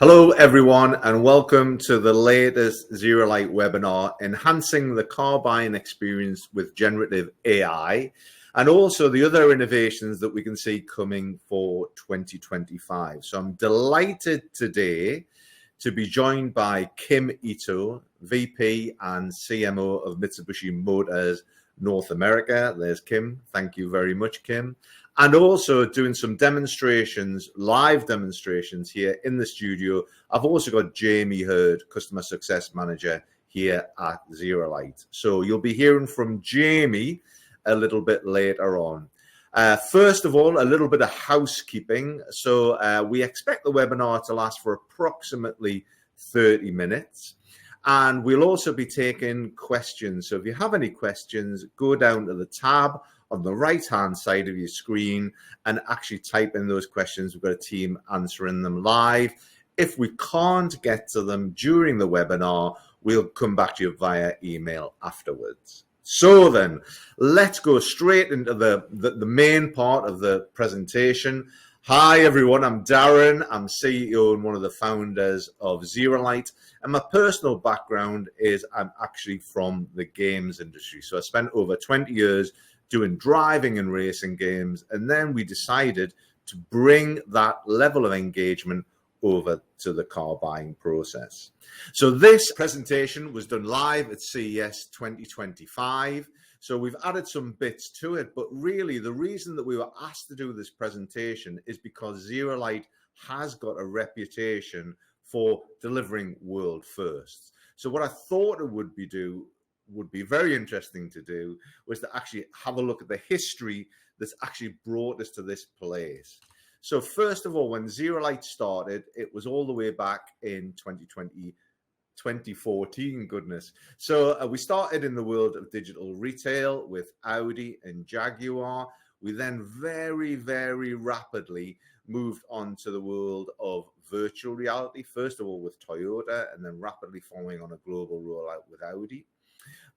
Hello everyone and welcome to the latest ZeroLight webinar, Enhancing the Car Buying Experience with Generative AI, and also the other innovations that we can see coming for 2025. So I'm delighted today to be joined by Kim Ito, VP and CMO of Mitsubishi Motors North America. There's Kim. Thank you very much, Kim. And also doing some demonstrations, live demonstrations here in the studio. I've also got Jamie Hurd, Customer Success Manager here at ZeroLight. So you'll be hearing from Jamie a little bit later on. First of all, a little bit of housekeeping. So we expect the webinar to last for approximately 30 minutes. And we'll also be taking questions. So if you have any questions, go down to the tab on the right-hand side of your screen and actually type in those questions. We've got a team answering them live. If we can't get to them during the webinar, we'll come back to you via email afterwards. So then, let's go straight into the main part of the presentation. Hi everyone, I'm Darren. I'm CEO and one of the founders of ZeroLight. And my personal background is I'm actually from the games industry. So I spent over 20 years doing driving and racing games, and then we decided to bring that level of engagement over to the car buying process. So this presentation was done live at CES 2025. So we've added some bits to it, but really the reason that we were asked to do this presentation is because ZeroLight has got a reputation for delivering world firsts. So what I thought it would be very interesting to do was to actually have a look at the history that's actually brought us to this place. So first of all, when ZeroLight started, it was all the way back in 2014, goodness. So we started in the world of digital retail with Audi and Jaguar. We then very, very rapidly moved on to the world of virtual reality, first of all with Toyota, and then rapidly following on a global rollout with Audi.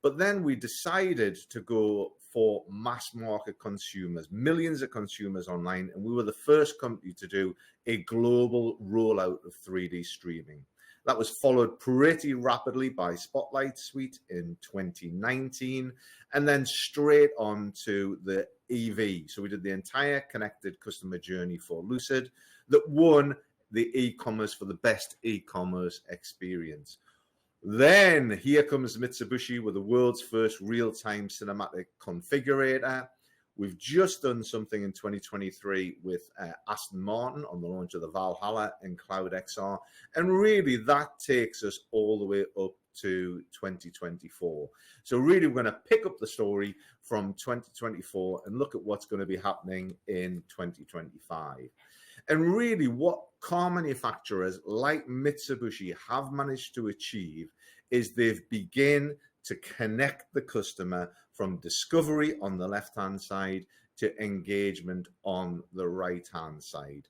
But then we decided to go for mass market consumers, millions of consumers online, and we were the first company to do a global rollout of 3D streaming. That was followed pretty rapidly by Spotlight Suite in 2019, and then straight on to the EV. So we did the entire connected customer journey for Lucid that won the e-commerce for the best e-commerce experience. Then here comes Mitsubishi with the world's first real-time cinematic configurator. We've just done something in 2023 with Aston Martin on the launch of the Valhalla and Cloud XR. And really that takes us all the way up to 2024. So really we're going to pick up the story from 2024 and look at what's going to be happening in 2025. And really what car manufacturers like Mitsubishi have managed to achieve is they've begun to connect the customer from discovery on the left-hand side to engagement on the right-hand side.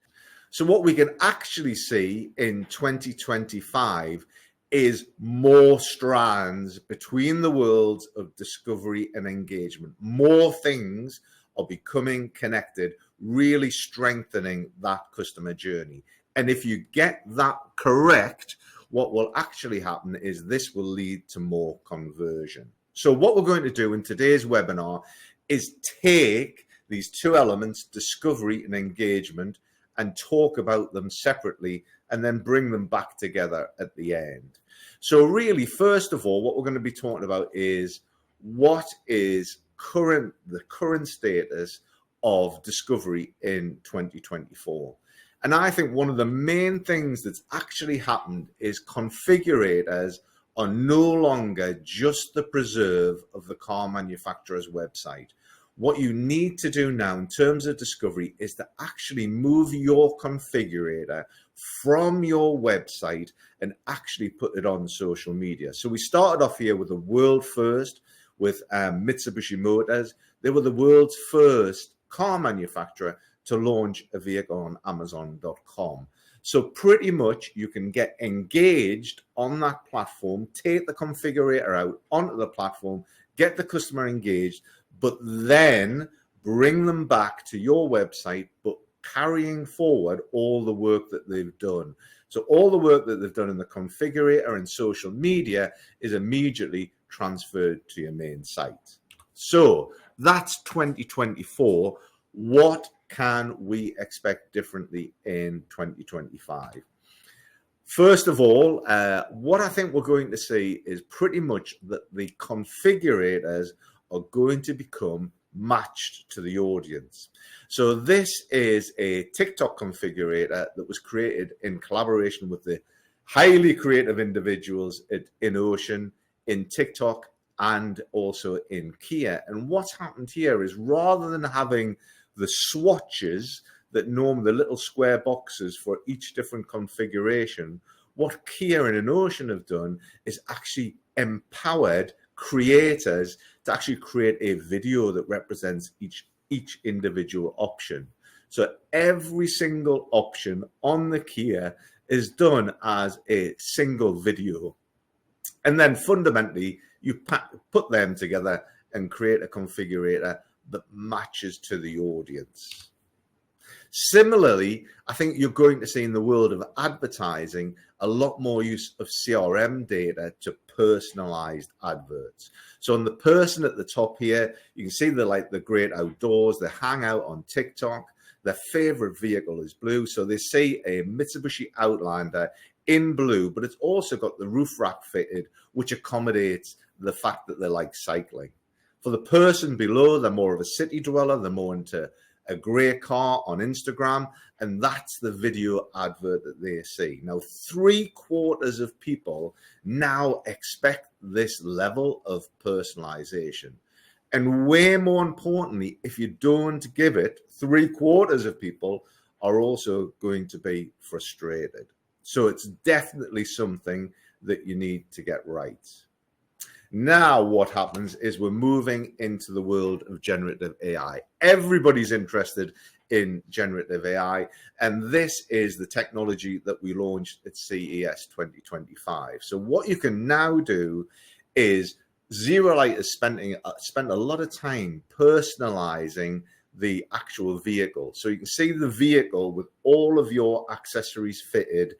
So what we can actually see in 2025 is more strands between the worlds of discovery and engagement. More things are becoming connected, really strengthening that customer journey. And if you get that correct, what will actually happen is this will lead to more conversion. So what we're going to do in today's webinar is take these two elements, discovery and engagement, and talk about them separately and then bring them back together at the end. So really, first of all, what we're going to be talking about is what is the current status of discovery in 2024. And I think one of the main things that's actually happened is configurators are no longer just the preserve of the car manufacturer's website. What you need to do now in terms of discovery is to actually move your configurator from your website and actually put it on social media. So we started off here with the world first with Mitsubishi Motors. They were the world's first car manufacturer to launch a vehicle on Amazon.com. So pretty much you can get engaged on that platform, take the configurator out onto the platform, get the customer engaged, but then bring them back to your website, but carrying forward all the work that they've done. So all the work that they've done in the configurator and social media is immediately transferred to your main site. So that's 2024. What can we expect differently in 2025? First of all, what I think we're going to see is pretty much that the configurators are going to become matched to the audience. So this is a TikTok configurator that was created in collaboration with the highly creative individuals at InOcean, in TikTok, and also in Kia. And what's happened here is, rather than having the swatches that norm the little square boxes for each different configuration, what Kia and InOcean have done is actually empowered creators to actually create a video that represents each individual option. So every single option on the Kia is done as a single video. And then fundamentally, you put them together and create a configurator that matches to the audience. Similarly, I think you're going to see in the world of advertising a lot more use of CRM data to personalized adverts. So on the person at the top here, you can see they're like the great outdoors, they hang out on TikTok, their favorite vehicle is blue. So they see a Mitsubishi Outlander in blue, but it's also got the roof rack fitted, which accommodates the fact that they like cycling. For the person below, they're more of a city dweller, they're more into a grey car on Instagram, and that's the video advert that they see. Now, 3/4 of people now expect this level of personalization. And way more importantly, if you don't give it, 3/4 of people are also going to be frustrated. So it's definitely something that you need to get right. Now, what happens is we're moving into the world of generative AI. Everybody's interested in generative AI, and this is the technology that we launched at CES 2025. So what you can now do is ZeroLight has spent a lot of time personalizing the actual vehicle. So you can see the vehicle with all of your accessories fitted,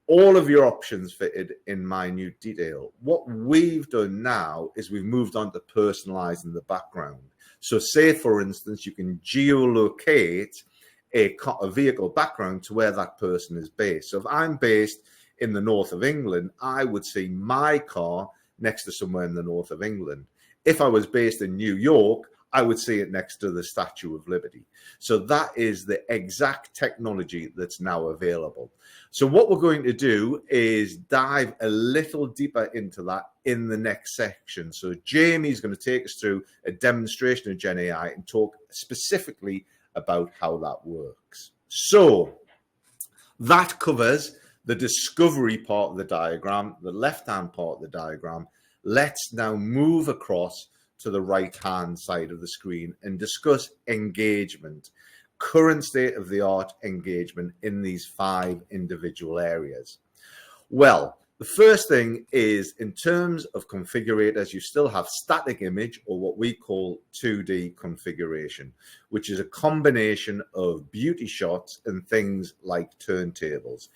all of your options fitted in minute detail. What we've done now is we've moved on to personalizing the background. So say, for instance, you can geolocate a vehicle background to where that person is based. So if I'm based in the north of England, I would see my car next to somewhere in the north of England. If I was based in New York, I would see it next to the Statue of Liberty. So that is the exact technology that's now available. So what we're going to do is dive a little deeper into that in the next section. So Jamie's going to take us through a demonstration of Gen AI and talk specifically about how that works. So that covers the discovery part of the diagram, the left-hand part of the diagram. Let's now move across to the right-hand side of the screen and discuss engagement, current state-of-the-art engagement in these 5 individual areas. Well, the first thing is, in terms of configurators, you still have static image, or what we call 2D configuration, which is a combination of beauty shots and things like turntables.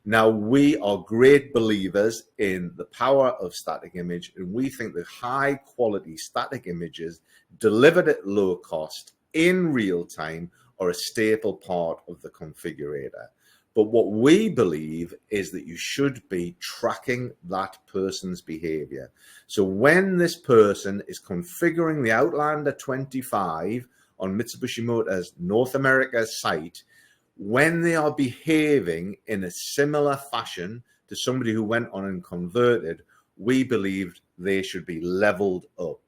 Now, we are great believers in the power of static image, and we think that high quality static images delivered at low cost in real time are a staple part of the configurator. But what we believe is that you should be tracking that person's behavior. So when this person is configuring the Outlander 25 on Mitsubishi Motors North America site, when they are behaving in a similar fashion to somebody who went on and converted, we believed they should be leveled up.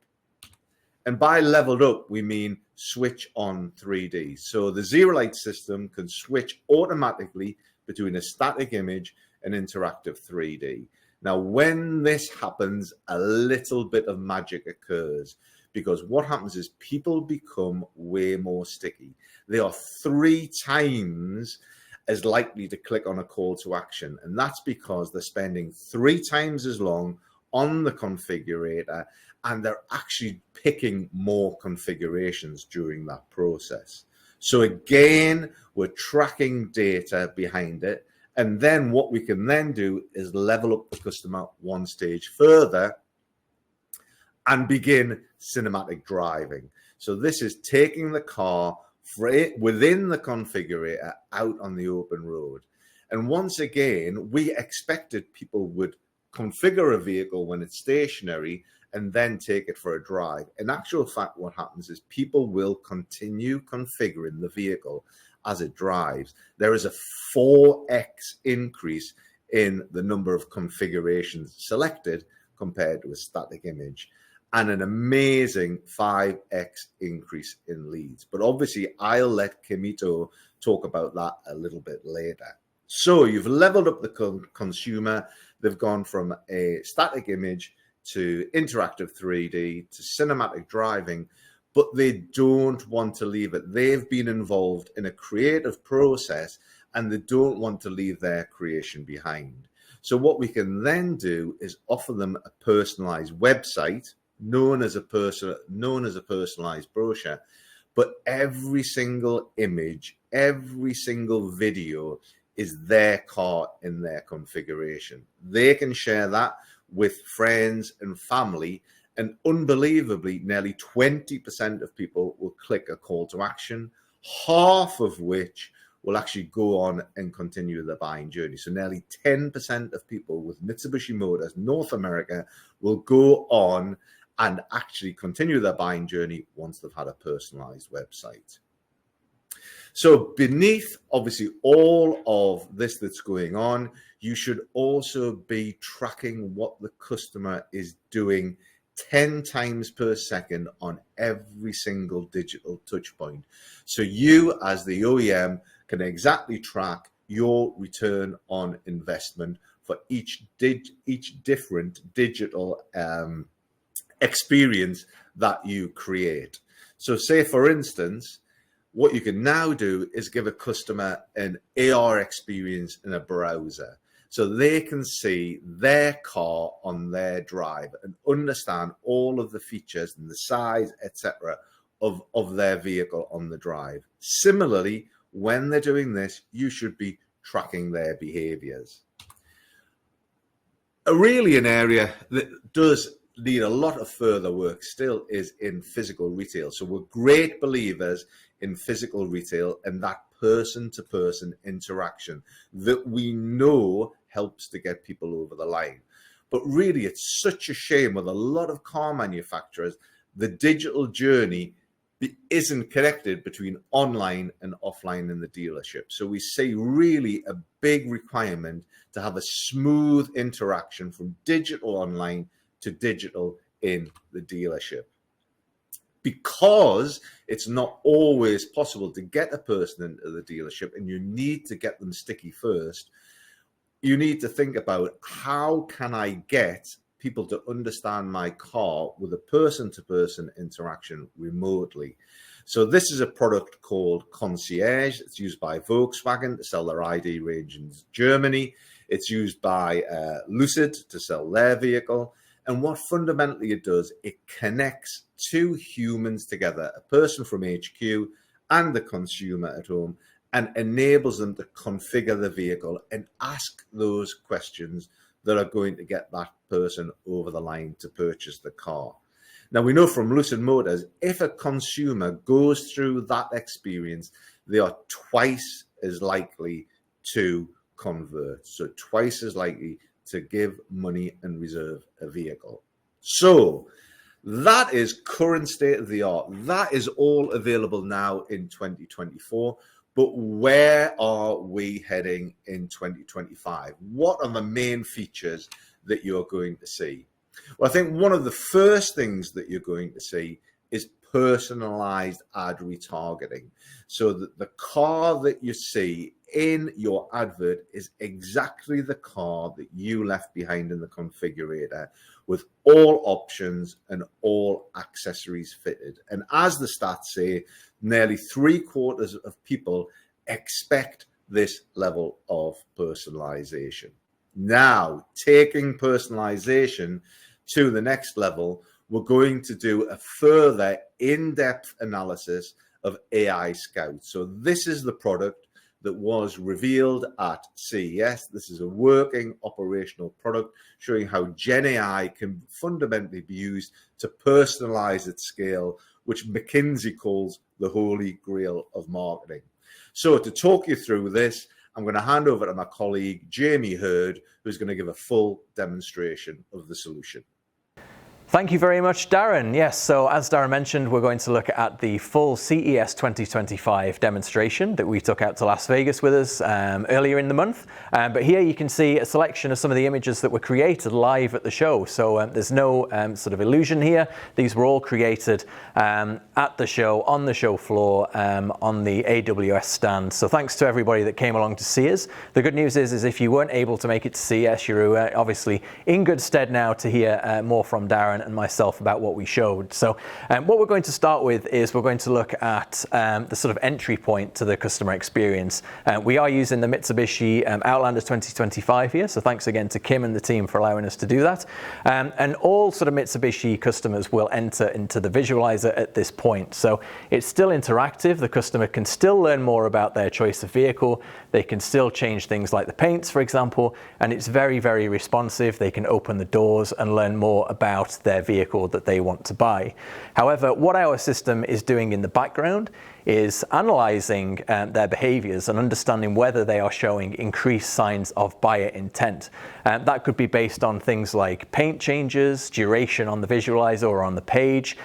And by leveled up, we mean switch on 3D. So the ZeroLight system can switch automatically between a static image and interactive 3D. Now, when this happens, a little bit of magic occurs, because what happens is people become way more sticky. They are 3 times as likely to click on a call to action. And that's because they're spending 3 times as long on the configurator, and they're actually picking more configurations during that process. So again, we're tracking data behind it. And then what we can then do is level up the customer one stage further and begin cinematic driving. So this is taking the car within the configurator out on the open road. And once again, we expected people would configure a vehicle when it's stationary and then take it for a drive. In actual fact, what happens is people will continue configuring the vehicle as it drives. There is a 4x increase in the number of configurations selected compared to a static image, and an amazing 5x increase in leads. But obviously, I'll let Kimito talk about that a little bit later. So you've leveled up the consumer. They've gone from a static image to interactive 3D to cinematic driving, but they don't want to leave it. They've been involved in a creative process and they don't want to leave their creation behind. So what we can then do is offer them a personalized website known as a personalized brochure, but every single image, every single video is their car in their configuration. They can share that with friends and family, and unbelievably, nearly 20% of people will click a call to action, half of which will actually go on and continue the buying journey. So nearly 10% of people with Mitsubishi Motors North America will go on and actually continue their buying journey once they've had a personalized website. So beneath, obviously, all of this that's going on, you should also be tracking what the customer is doing 10 times per second on every single digital touch point. So you, as the OEM, can exactly track your return on investment for each different digital experience that you create. So say, for instance, what you can now do is give a customer an AR experience in a browser, so they can see their car on their drive and understand all of the features and the size, etc., of their vehicle on the drive. Similarly, when they're doing this, you should be tracking their behaviors. Really, an area that does need a lot of further work still is in physical retail. So we're great believers in physical retail and that person-to-person interaction that we know helps to get people over the line. But really, it's such a shame with a lot of car manufacturers, the digital journey isn't connected between online and offline in the dealership. So we see really a big requirement to have a smooth interaction from digital online to digital in the dealership. Because it's not always possible to get a person into the dealership and you need to get them sticky first, you need to think about, how can I get people to understand my car with a person-to-person interaction remotely? So this is a product called Concierge. It's used by Volkswagen to sell their ID range in Germany. It's used by Lucid to sell their vehicle. And what fundamentally it does, it connects two humans together, a person from HQ and the consumer at home, and enables them to configure the vehicle and ask those questions that are going to get that person over the line to purchase the car. Now, we know from Lucid Motors, if a consumer goes through that experience, they are twice as likely to convert. So twice as likely to give money and reserve a vehicle. So that is current state of the art. That is all available now in 2024. But where are we heading in 2025? What are the main features that you're going to see? Well, I think one of the first things that you're going to see is personalized ad retargeting. So that the car that you see in your advert is exactly the car that you left behind in the configurator, with all options and all accessories fitted. And as the stats say, nearly 3/4 of people expect this level of personalization. Now, taking personalization to the next level, we're going to do a further in-depth analysis of AI Scout. So this is the product that was revealed at CES. This is a working operational product showing how Gen AI can fundamentally be used to personalize at scale, which McKinsey calls the holy grail of marketing. So to talk you through this, I'm going to hand over to my colleague, Jamie Hurd, who's going to give a full demonstration of the solution. Thank you very much, Darren. Yes, so as Darren mentioned, we're going to look at the full CES 2025 demonstration that we took out to Las Vegas with us earlier in the month. But here you can see a selection of some of the images that were created live at the show. So there's no sort of illusion here. These were all created at the show, on the show floor, on the AWS stand. So thanks to everybody that came along to see us. The good news is if you weren't able to make it to CES, you're obviously in good stead now to hear more from Darren and myself about what we showed. So what we're going to start with is we're going to look at the sort of entry point to the customer experience. We are using the Mitsubishi Outlander 2025 here, so thanks again to Kim and the team for allowing us to do that. And all sort of Mitsubishi customers will enter into the visualizer at this point. So it's still interactive. The customer can still learn more about their choice of vehicle. They can still change things like the paints, for example, and it's very, very responsive. They can open the doors and learn more about their vehicle that they want to buy. However, what our system is doing in the background is analyzing their behaviors and understanding whether they are showing increased signs of buyer intent. That could be based on things like paint changes, duration on the visualizer or on the page,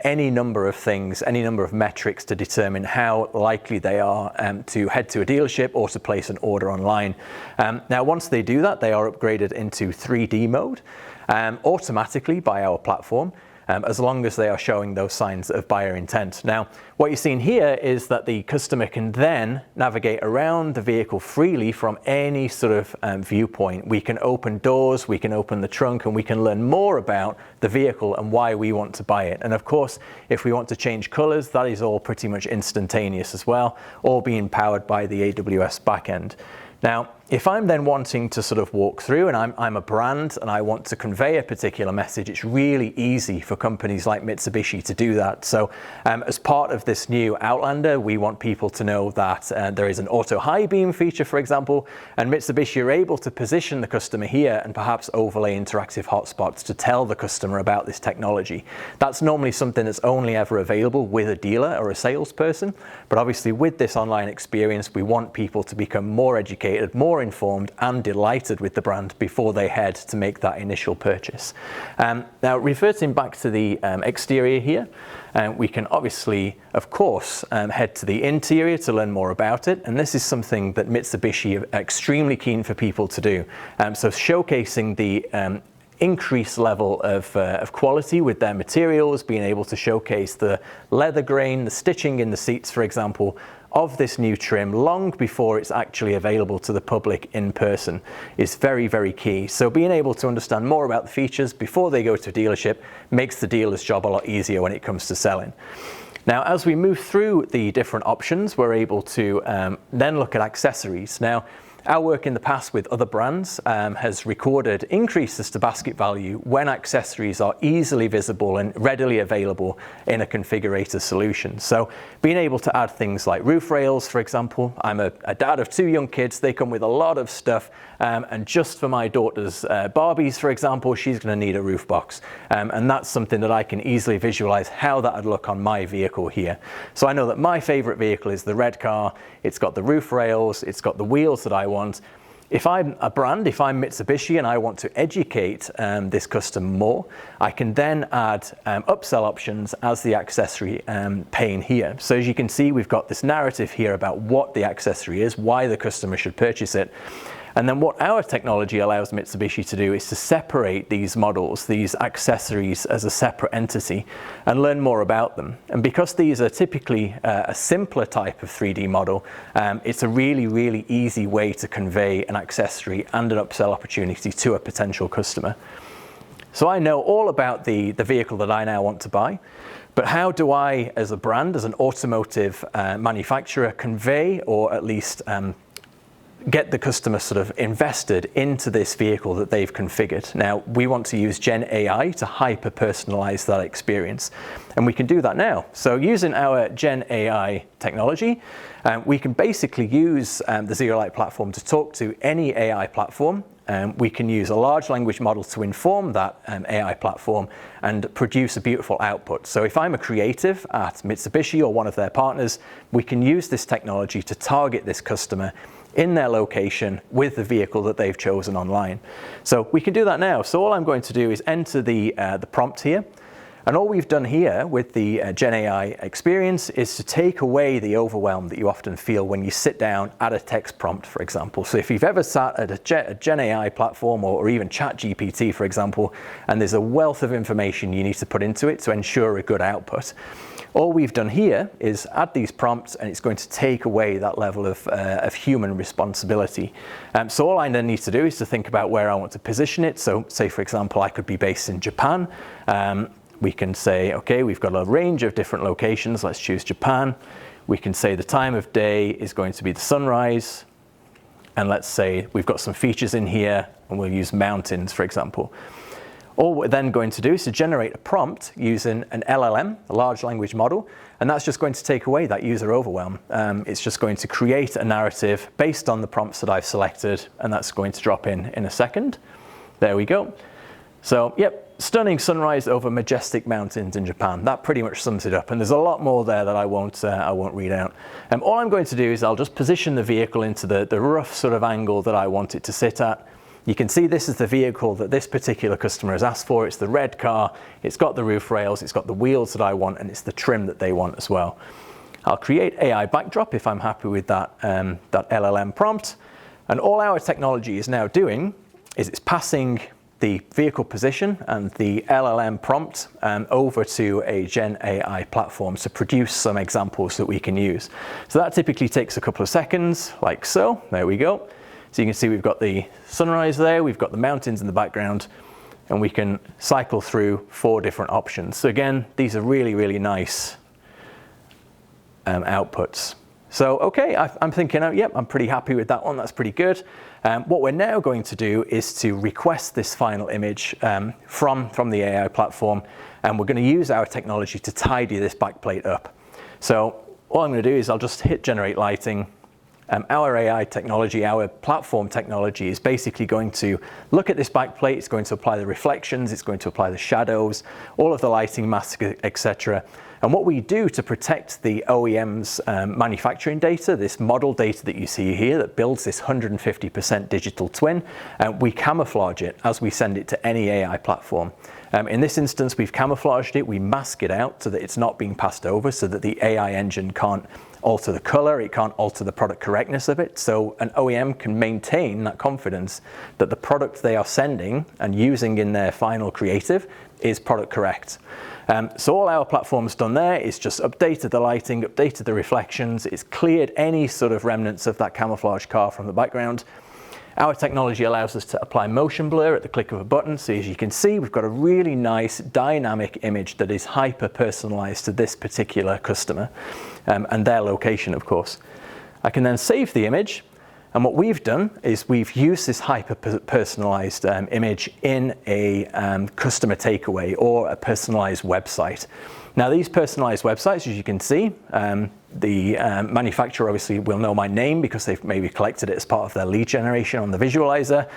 any number of things, any number of metrics to determine how likely they are to head to a dealership or to place an order online. Now, once they do that, they are upgraded into 3D mode automatically by our platform, as long as they are showing those signs of buyer intent. Now, what you're seeing here is that the customer can then navigate around the vehicle freely from any sort of viewpoint. We can open doors, we can open the trunk, and we can learn more about the vehicle and why we want to buy it. And of course, if we want to change colors, that is all pretty much instantaneous as well, all being powered by the AWS backend. Now, if I'm then wanting to sort of walk through and I'm a brand and I want to convey a particular message, it's really easy for companies like Mitsubishi to do that. So as part of this new Outlander, we want people to know that there is an auto high beam feature, for example, and Mitsubishi are able to position the customer here and perhaps overlay interactive hotspots to tell the customer about this technology. That's normally something that's only ever available with a dealer or a salesperson. But obviously with this online experience, we want people to become more educated, more informed and delighted with the brand before they head to make that initial purchase. Now, reverting back to the exterior here, we can obviously, of course, head to the interior to learn more about it. And this is something that Mitsubishi are extremely keen for people to do. So showcasing the increased level of quality with their materials, being able to showcase the leather grain, the stitching in the seats, for example, of this new trim long before it's actually available to the public in person is very, very key. So being able to understand more about the features before they go to a dealership makes the dealer's job a lot easier when it comes to selling. Now, as we move through the different options, we're able to then look at accessories. Now, our work in the past with other brands has recorded increases to basket value when accessories are easily visible and readily available in a configurator solution. So being able to add things like roof rails, for example. I'm a dad of 2 young kids. They come with a lot of stuff. And just for my daughter's Barbies, for example, she's going to need a roof box. And that's something that I can easily visualize how that would look on my vehicle here. So I know that my favorite vehicle is the red car. It's got the roof rails. It's got the wheels that I want. If I'm a brand, if I'm Mitsubishi and I want to educate this customer more, I can then add upsell options as the accessory pane here. So as you can see, we've got this narrative here about what the accessory is, why the customer should purchase it. And then what our technology allows Mitsubishi to do is to separate these models, these accessories, as a separate entity and learn more about them. And because these are typically a simpler type of 3D model, it's a really, really easy way to convey an accessory and an upsell opportunity to a potential customer. So I know all about the vehicle that I now want to buy. But how do I, as a brand, as an automotive manufacturer, convey or at least get the customer sort of invested into this vehicle that they've configured. Now, we want to use Gen AI to hyper-personalize that experience, and we can do that now. So using our Gen AI technology, we can basically use the ZeroLight platform to talk to any AI platform. We can use a large language model to inform that AI platform and produce a beautiful output. So if I'm a creative at Mitsubishi or one of their partners, we can use this technology to target this customer in their location with the vehicle that they've chosen online. So we can do that now. So all I'm going to do is enter the prompt here. And all we've done here with the Gen AI experience is to take away the overwhelm that you often feel when you sit down at a text prompt, for example. So if you've ever sat at a Gen AI platform or even ChatGPT, for example, and there's a wealth of information you need to put into it to ensure a good output, all we've done here is add these prompts, and it's going to take away that level of human responsibility. So all I then need to do is to think about where I want to position it. So say, for example, I could be based in Japan. We can say, okay, we've got a range of different locations. Let's choose Japan. We can say the time of day is going to be the sunrise. And let's say we've got some features in here, and we'll use mountains, for example. All we're then going to do is to generate a prompt using an LLM, a large language model, and that's just going to take away that user overwhelm. It's just going to create a narrative based on the prompts that I've selected, and that's going to drop in a second. There we go. So, yep. Stunning sunrise over majestic mountains in Japan. That pretty much sums it up, and there's a lot more there that I won't read out. All I'm going to do is I'll just position the vehicle into the rough sort of angle that I want it to sit at. You can see this is the vehicle that this particular customer has asked for. It's the red car. It's got the roof rails. It's got the wheels that I want, and it's the trim that they want as well. I'll create AI backdrop if I'm happy with that LLM prompt, and all our technology is now doing is it's passing the vehicle position and the LLM prompt over to a Gen AI platform to produce some examples that we can use. So that typically takes a couple of seconds, like so. There we go. So you can see we've got the sunrise there, we've got the mountains in the background, and we can cycle through 4 different options. So again, these are really, really nice outputs. So, okay, I'm thinking, yep, I'm pretty happy with that one. That's pretty good. What we're now going to do is to request this final image from the AI platform, and we're going to use our technology to tidy this backplate up. So all I'm going to do is I'll just hit generate lighting. Our AI technology, our platform technology is basically going to look at this backplate. It's going to apply the reflections. It's going to apply the shadows, all of the lighting masks, etc. And what we do to protect the OEM's manufacturing data, this model data that you see here that builds this 150% digital twin, we camouflage it as we send it to any AI platform. In this instance, we've camouflaged it. We mask it out so that it's not being passed over, so that the AI engine can't alter the color, it can't alter the product correctness of it. So an OEM can maintain that confidence that the product they are sending and using in their final creative is product correct. So all our platform's done there is just updated the lighting, updated the reflections, it's cleared any sort of remnants of that camouflage car from the background. Our technology allows us to apply motion blur at the click of a button. So as you can see, we've got a really nice dynamic image that is hyper personalized to this particular customer and their location, of course. I can then save the image. And what we've done is we've used this hyper-personalized image in a customer takeaway or a personalized website. Now, these personalized websites, as you can see, the manufacturer obviously will know my name because they've maybe collected it as part of their lead generation on the visualizer.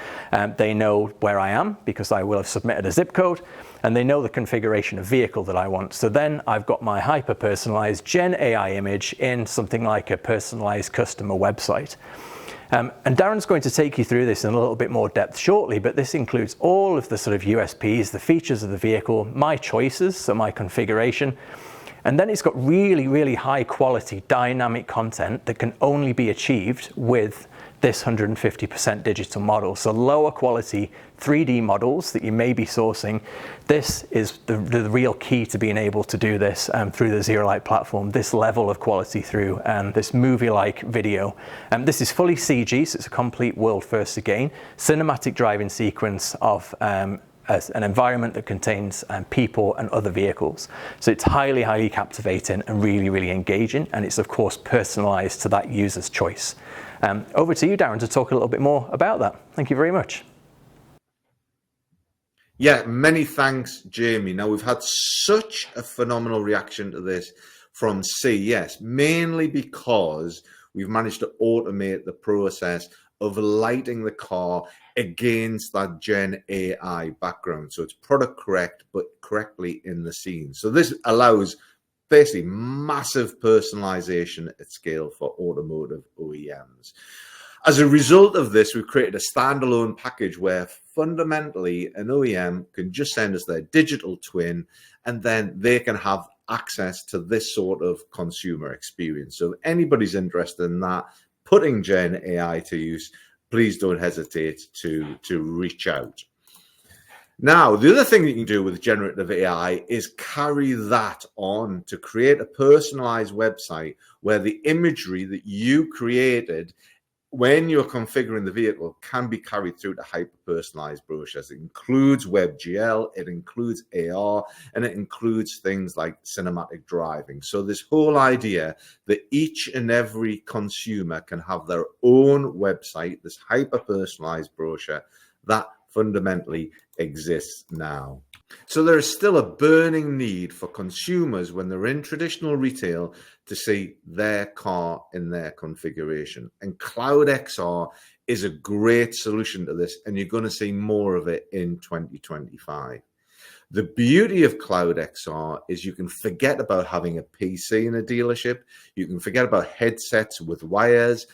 They know where I am because I will have submitted a zip code, and they know the configuration of vehicle that I want. So then I've got my hyper-personalized Gen AI image in something like a personalized customer website. And Darren's going to take you through this in a little bit more depth shortly, but this includes all of the sort of USPs, the features of the vehicle, my choices, so my configuration. And then it's got really, really high quality dynamic content that can only be achieved with this 150% digital model. So lower quality 3D models that you may be sourcing. This is the real key to being able to do this through the ZeroLight platform, this level of quality through this movie-like video. This is fully CG, so it's a complete world first again. Cinematic driving sequence of as an environment that contains people and other vehicles. So it's highly, highly captivating and really, really engaging. And it's of course personalized to that user's choice. Over to you, Darren, to talk a little bit more about that. Thank you very much. Yeah, many thanks, Jamie. Now, we've had such a phenomenal reaction to this from CES, mainly because we've managed to automate the process of lighting the car against that Gen AI background. So it's product correct, but correctly in the scene. So this allows basically massive personalization at scale for automotive OEMs. As a result of this, we've created a standalone package where fundamentally an OEM can just send us their digital twin, and then they can have access to this sort of consumer experience. So if anybody's interested in that, putting Gen AI to use, please don't hesitate to reach out. Now, the other thing that you can do with generative AI is carry that on to create a personalized website where the imagery that you created when you're configuring the vehicle can be carried through to hyper-personalized brochures. It includes WebGL, it includes AR, and it includes things like cinematic driving. So this whole idea that each and every consumer can have their own website, this hyper-personalized brochure, that fundamentally exists now. So there is still a burning need for consumers when they're in traditional retail to see their car in their configuration. And Cloud XR is a great solution to this, and you're going to see more of it in 2025. The beauty of Cloud XR is you can forget about having a PC in a dealership. You can forget about headsets with wires.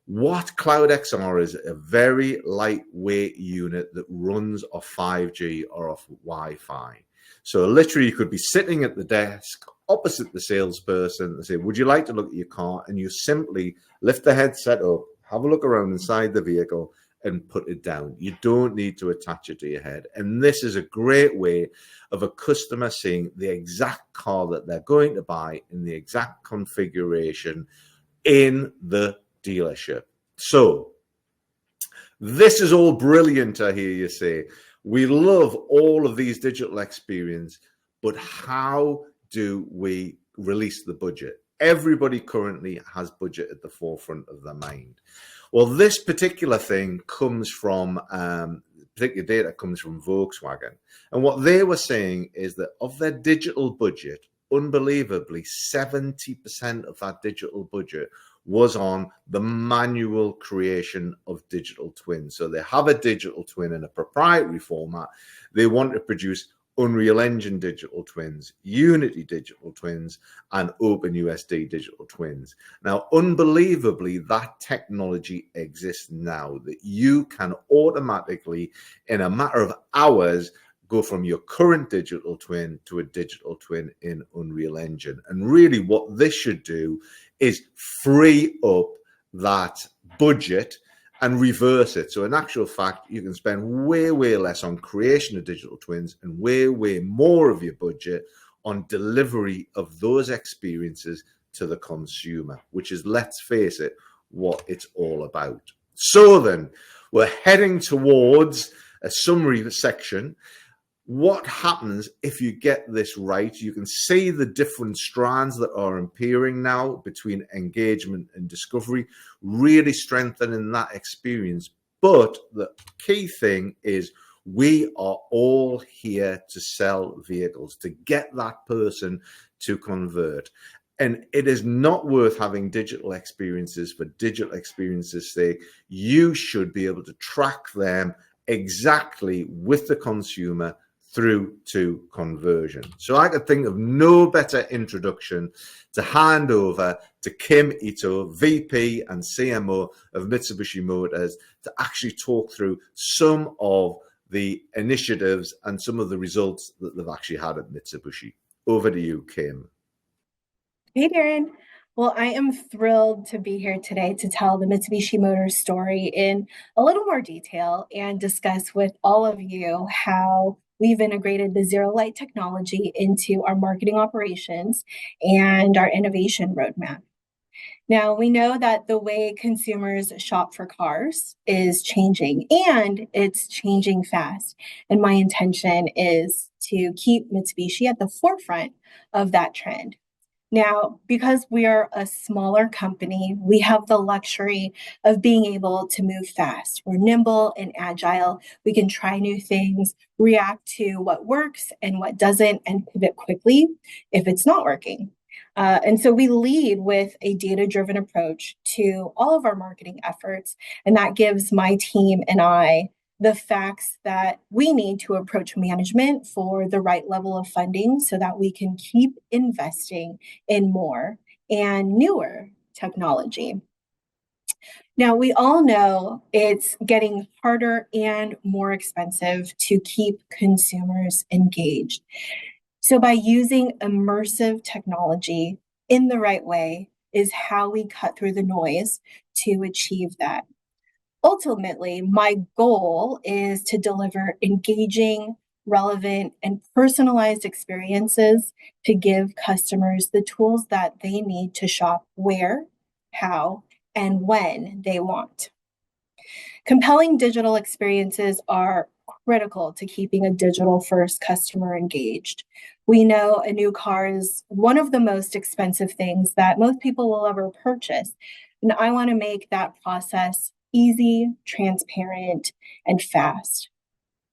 What Cloud XR is a very lightweight unit that runs off 5G or off Wi-Fi. So literally you could be sitting at the desk opposite the salesperson and say, would you like to look at your car? And you simply lift the headset up, have a look around inside the vehicle and put it down. You don't need to attach it to your head. And this is a great way of a customer seeing the exact car that they're going to buy in the exact configuration in the dealership. So this is all brilliant, I hear you say. We love all of these digital experiences, but how do we release the budget? Everybody currently has budget at the forefront of their mind. Well, this particular thing comes from, particular data comes from Volkswagen. And what they were saying is that of their digital budget, unbelievably, 70% of that digital budget was on the manual creation of digital twins. So they have a digital twin in a proprietary format. They want to produce Unreal Engine digital twins, Unity digital twins, and OpenUSD digital twins. Now, unbelievably, that technology exists now, that you can automatically, in a matter of hours, go from your current digital twin to a digital twin in Unreal Engine. And really what this should do is free up that budget and reverse it. So in actual fact, you can spend way, way less on creation of digital twins and way, way more of your budget on delivery of those experiences to the consumer, which is, let's face it, what it's all about. So then, we're heading towards a summary section. What happens if you get this right? You can see the different strands that are appearing now between engagement and discovery, really strengthening that experience. But the key thing is we are all here to sell vehicles, to get that person to convert. And it is not worth having digital experiences for digital experiences' sake. You should be able to track them exactly with the consumer through to conversion. So I could think of no better introduction to hand over to Kim Ito, VP and CMO of Mitsubishi Motors, to actually talk through some of the initiatives and some of the results that they've actually had at Mitsubishi. Over to you, Kim. Hey, Darren. Well, I am thrilled to be here today to tell the Mitsubishi Motors story in a little more detail and discuss with all of you how we've integrated the ZeroLight technology into our marketing operations and our innovation roadmap. Now, we know that the way consumers shop for cars is changing, and it's changing fast. And my intention is to keep Mitsubishi at the forefront of that trend. Now, because we are a smaller company, we have the luxury of being able to move fast. We're nimble and agile. We can try new things, react to what works and what doesn't, and pivot quickly if it's not working. And so we lead with a data-driven approach to all of our marketing efforts, and that gives my team and I the facts that we need to approach management for the right level of funding so that we can keep investing in more and newer technology. Now, we all know it's getting harder and more expensive to keep consumers engaged. So, by using immersive technology in the right way is how we cut through the noise to achieve that. Ultimately, my goal is to deliver engaging, relevant, and personalized experiences to give customers the tools that they need to shop where, how, and when they want. Compelling digital experiences are critical to keeping a digital first customer engaged. We know a new car is one of the most expensive things that most people will ever purchase. And I want to make that process easy, transparent, and fast.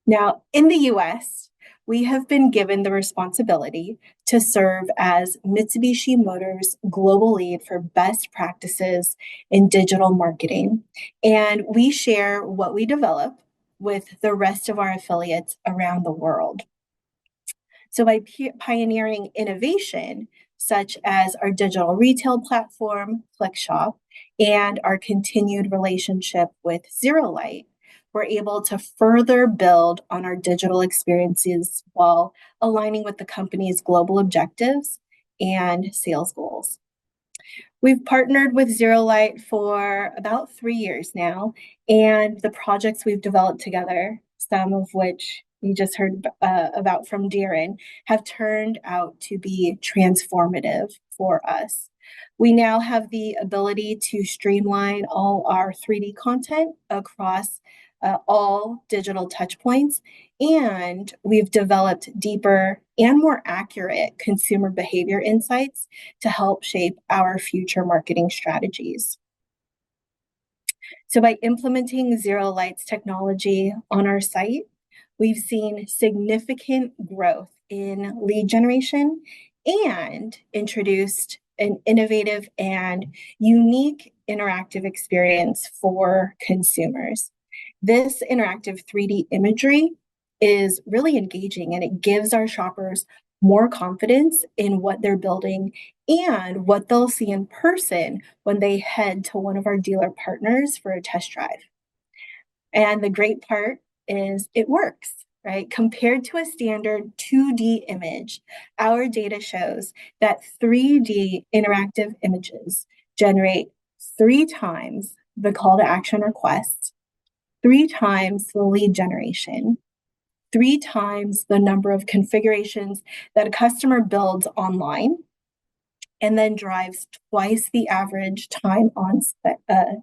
Now, in the US, we have been given the responsibility to serve as Mitsubishi Motors global lead for best practices in digital marketing. And we share what we develop with the rest of our affiliates around the world. So, by pioneering innovation, such as our digital retail platform, ClickShop, and our continued relationship with ZeroLight, we're able to further build on our digital experiences while aligning with the company's global objectives and sales goals. We've partnered with ZeroLight for about 3 years now, and the projects we've developed together, some of which you just heard about from Darren, have turned out to be transformative for us. We now have the ability to streamline all our 3D content across all digital touchpoints, and we've developed deeper and more accurate consumer behavior insights to help shape our future marketing strategies. So, by implementing ZeroLight's technology on our site, we've seen significant growth in lead generation and introduced an innovative and unique interactive experience for consumers. This interactive 3D imagery is really engaging, and it gives our shoppers more confidence in what they're building and what they'll see in person when they head to one of our dealer partners for a test drive. And the great part is it works, right? Compared to a standard 2D image, our data shows that 3D interactive images generate 3 times the call to action requests, 3 times the lead generation, 3 times the number of configurations that a customer builds online, and then drives twice the average time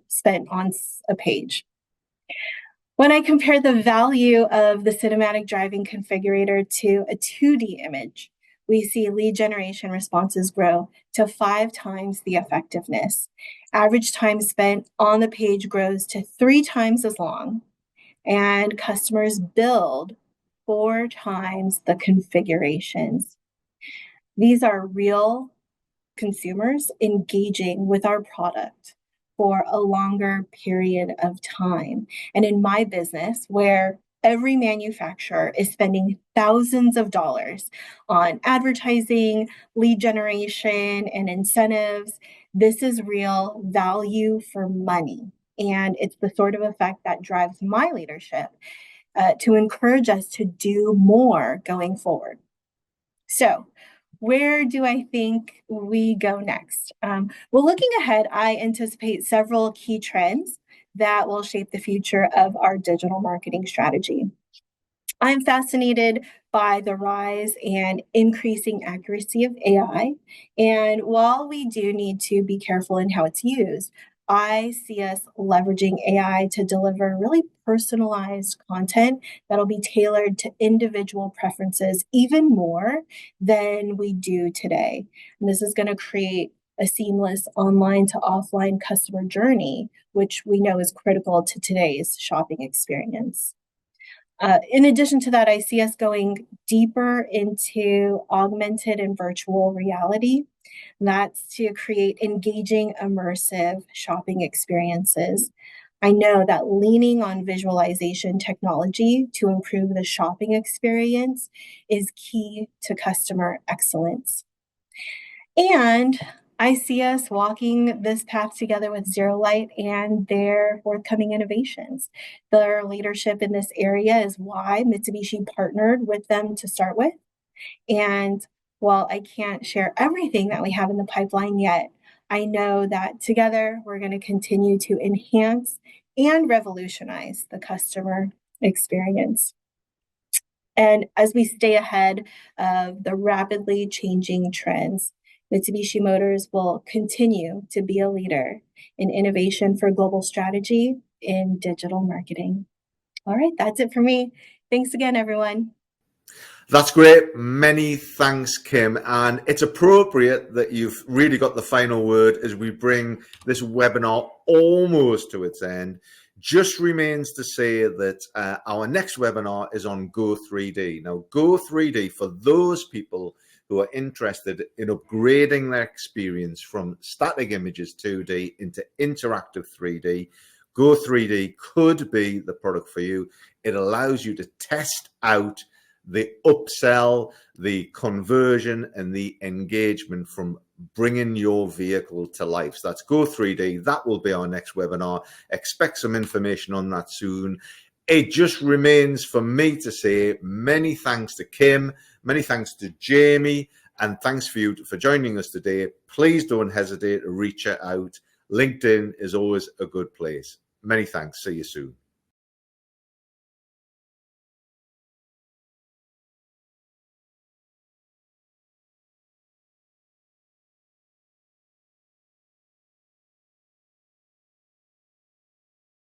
spent on a page. When I compare the value of the cinematic driving configurator to a 2D image, we see lead generation responses grow to 5 times the effectiveness. Average time spent on the page grows to 3 times as long, and customers build 4 times the configurations. These are real consumers engaging with our product for a longer period of time. And in my business, where every manufacturer is spending thousands of dollars on advertising, lead generation, and incentives, this is real value for money. And it's the sort of effect that drives my leadership to encourage us to do more going forward. So, where do I think we go next? Well, looking ahead, I anticipate several key trends that will shape the future of our digital marketing strategy. I'm fascinated by the rise and increasing accuracy of AI. And while we do need to be careful in how it's used, I see us leveraging AI to deliver really personalized content that'll be tailored to individual preferences even more than we do today. And this is going to create a seamless online to offline customer journey, which we know is critical to today's shopping experience. In addition to that, I see us going deeper into augmented and virtual reality. That's to create engaging, immersive shopping experiences. I know that leaning on visualization technology to improve the shopping experience is key to customer excellence. And I see us walking this path together with ZeroLight and their forthcoming innovations. Their leadership in this area is why Mitsubishi partnered with them to start with. And while I can't share everything that we have in the pipeline yet, I know that together we're going to continue to enhance and revolutionize the customer experience. And as we stay ahead of the rapidly changing trends, Mitsubishi Motors will continue to be a leader in innovation for global strategy in digital marketing. All right, that's it for me. Thanks again, everyone. That's great. Many thanks, Kim. And it's appropriate that you've really got the final word as we bring this webinar almost to its end. Just remains to say that our next webinar is on Go 3D. Now, Go 3D, for those people who are interested in upgrading their experience from static images 2D into interactive 3D, Go 3D could be the product for you. It allows you to test out the upsell, the conversion, and the engagement from bringing your vehicle to life. So that's Go 3D. That will be our next webinar. Expect some information on that soon. It just remains for me to say many thanks to Kim, many thanks to Jamie, and thanks for you for joining us today. Please don't hesitate to reach out. LinkedIn is always a good place. Many thanks. See you soon.